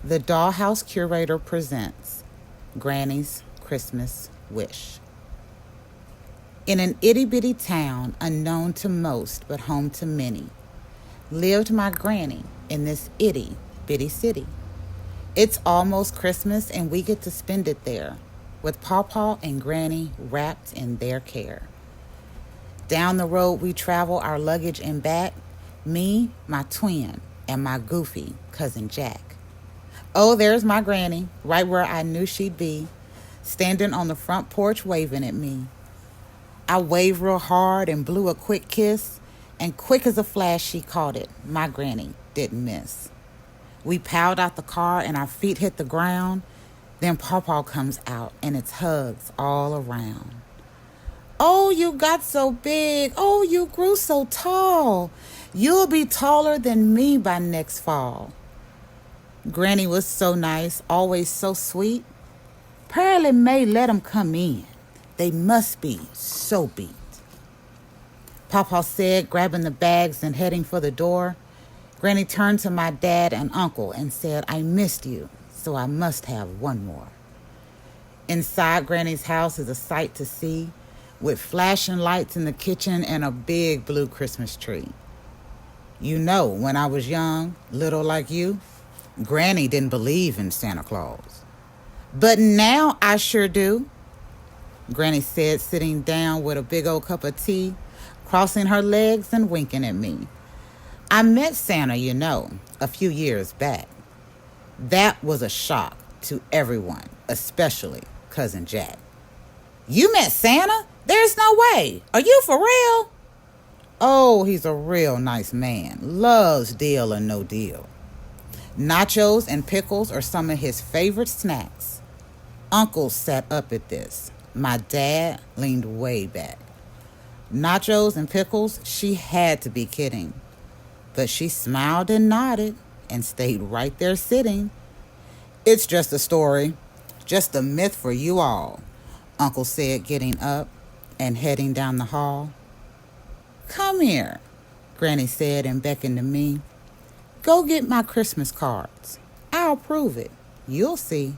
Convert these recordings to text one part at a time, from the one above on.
The Dollhouse Curator presents Granny's Christmas Wish. In an itty-bitty town unknown to most but home to many, lived my granny in this itty-bitty city. It's almost Christmas and we get to spend it there, with Pawpaw and Granny wrapped in their care. Down the road we travel our luggage and back, me, my twin, and my goofy cousin Jack. Oh, there's my granny, right where I knew she'd be, standing on the front porch waving at me. I waved real hard and blew a quick kiss, and quick as a flash she caught it. My granny didn't miss. We piled out the car and our feet hit the ground. Then Pawpaw comes out and it's hugs all around. Oh, you got so big. Oh, you grew so tall. You'll be taller than me by next fall. Granny was so nice, always so sweet. Pearlie Mae let 'em come in. They must be so beat. Pawpaw said, grabbing the bags and heading for the door. Granny turned to my dad and uncle and said, I missed you, so I must have one more. Inside Granny's house is a sight to see, with flashing lights in the kitchen and a big blue Christmas tree. You know, when I was young, little like you, Granny didn't believe in Santa Claus. But now I sure do, Granny said, sitting down with a big old cup of tea, crossing her legs and winking at me. I met Santa, you know, a few years back. That was a shock to everyone, especially Cousin Jack. You met Santa? There's no way. Are you for real? Oh, he's a real nice man. Loves deal or no deal. Nachos and pickles are some of his favorite snacks. Uncle sat up at this. My dad leaned way back. Nachos and pickles? She had to be kidding. But she smiled and nodded and stayed right there sitting. It's just a story, just a myth for you all, Uncle said, getting up and heading down the hall. Come here, Granny said and beckoned to me. Go get my Christmas cards. I'll prove it. You'll see.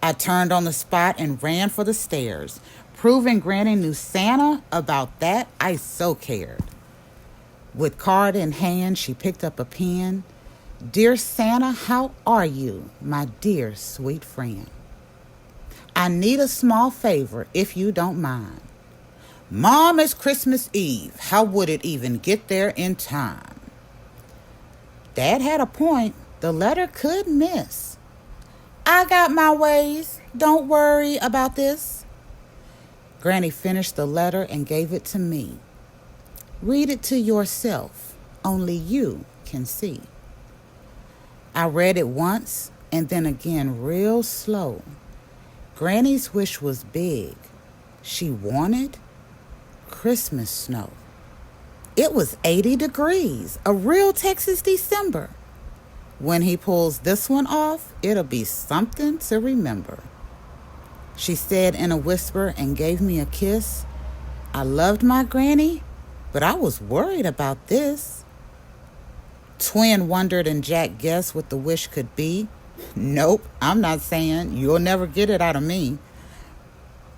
I turned on the spot and ran for the stairs. Proving Granny knew Santa, about that I so cared. With card in hand, she picked up a pen. Dear Santa, how are you, my dear sweet friend? I need a small favor, if you don't mind. Mom, it's Christmas Eve. How would it even get there in time? Dad had a point. The letter could miss. I got my ways. Don't worry about this. Granny finished the letter and gave it to me. Read it to yourself. Only you can see. I read it once and then again real slow. Granny's wish was big. She wanted Christmas snow. It was 80 degrees, a real Texas December. When he pulls this one off, it'll be something to remember. She said in a whisper and gave me a kiss. I loved my granny, but I was worried about this. Twin wondered and Jack guessed what the wish could be. Nope, I'm not saying you'll never get it out of me.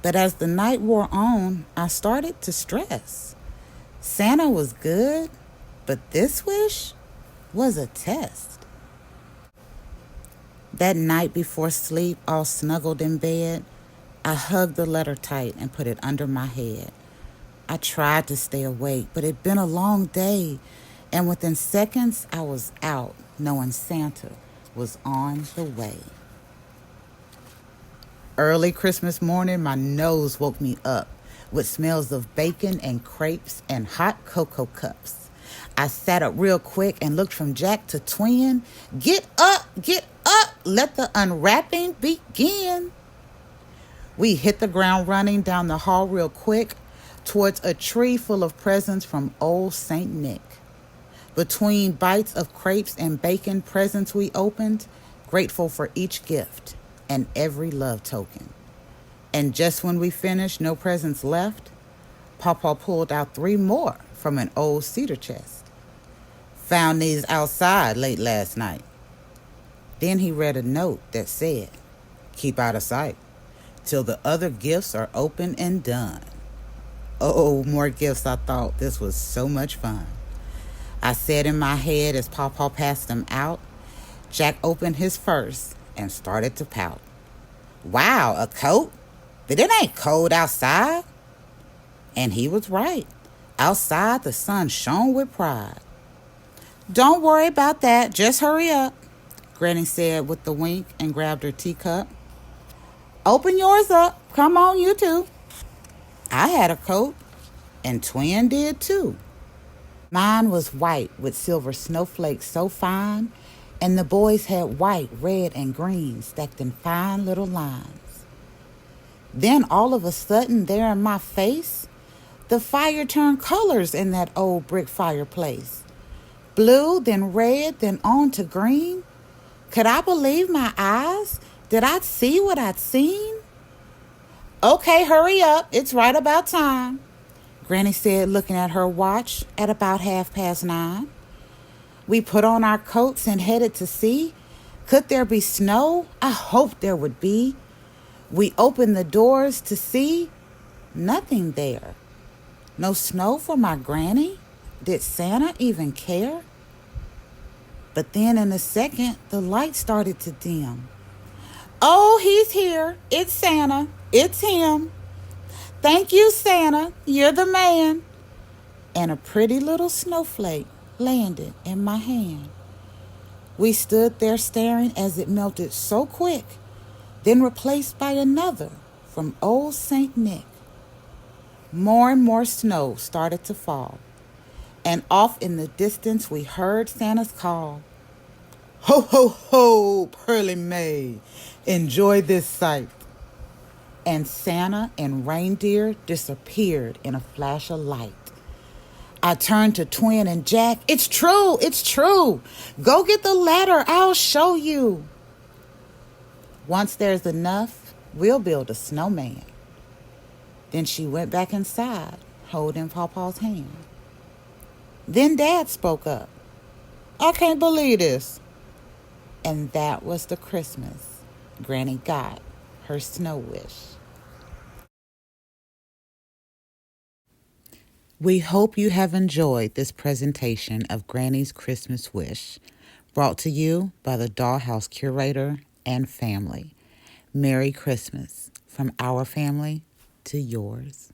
But as the night wore on, I started to stress. Santa was good, but this wish was a test. That night before sleep, all snuggled in bed, I hugged the letter tight and put it under my head. I tried to stay awake, but it'd been a long day, and within seconds I was out, knowing Santa was on the way. Early Christmas morning, my nose woke me up with smells of bacon and crepes and hot cocoa cups. I sat up real quick and looked from Jack to Twin. Get up, let the unwrapping begin. We hit the ground running down the hall real quick towards a tree full of presents from old St. Nick. Between bites of crepes and bacon presents we opened, grateful for each gift and every love token. And just when we finished, no presents left, Pawpaw pulled out 3 more from an old cedar chest. Found these outside late last night. Then he read a note that said, "Keep out of sight till the other gifts are open and done." Oh, more gifts, I thought. This was so much fun. I said in my head as Pawpaw passed them out. Jack opened his first and started to pout. "Wow, a coat? But it ain't cold outside." And he was right. Outside, the sun shone with pride. "Don't worry about that. Just hurry up," Granny said with a wink and grabbed her teacup. "Open yours up. Come on, you two." I had a coat, and Twin did too. Mine was white with silver snowflakes so fine, and the boys had white, red, and green stacked in fine little lines. Then all of a sudden, there in my face, the fire turned colors in that old brick fireplace. Blue, then red, then on to green. Could I believe my eyes? Did I see what I'd seen? "Okay, hurry up. It's right about time," Granny said, looking at her watch at about 9:30. We put on our coats and headed to see. Could there be snow? I hoped there would be. We opened the doors to see. Nothing there. No snow for my granny? Did Santa even care? But then in a second, the light started to dim. "Oh, he's here. It's Santa. It's him. Thank you, Santa. You're the man." And a pretty little snowflake landed in my hand. We stood there staring as it melted so quick, then replaced by another from old St. Nick. More and more snow started to fall, and off in the distance we heard Santa's call. "Ho, ho, ho, Pearly May, enjoy this sight." And Santa and reindeer disappeared in a flash of light. I turned to Twin and Jack. "It's true, it's true. Go get the ladder, I'll show you." "Once there's enough, we'll build a snowman." Then she went back inside, holding Pawpaw's hand. Then Dad spoke up. "I can't believe this." And that was the Christmas Granny got her snow wish. We hope you have enjoyed this presentation of Granny's Christmas Wish, brought to you by the Dollhouse Curator and family. Merry Christmas from our family to yours.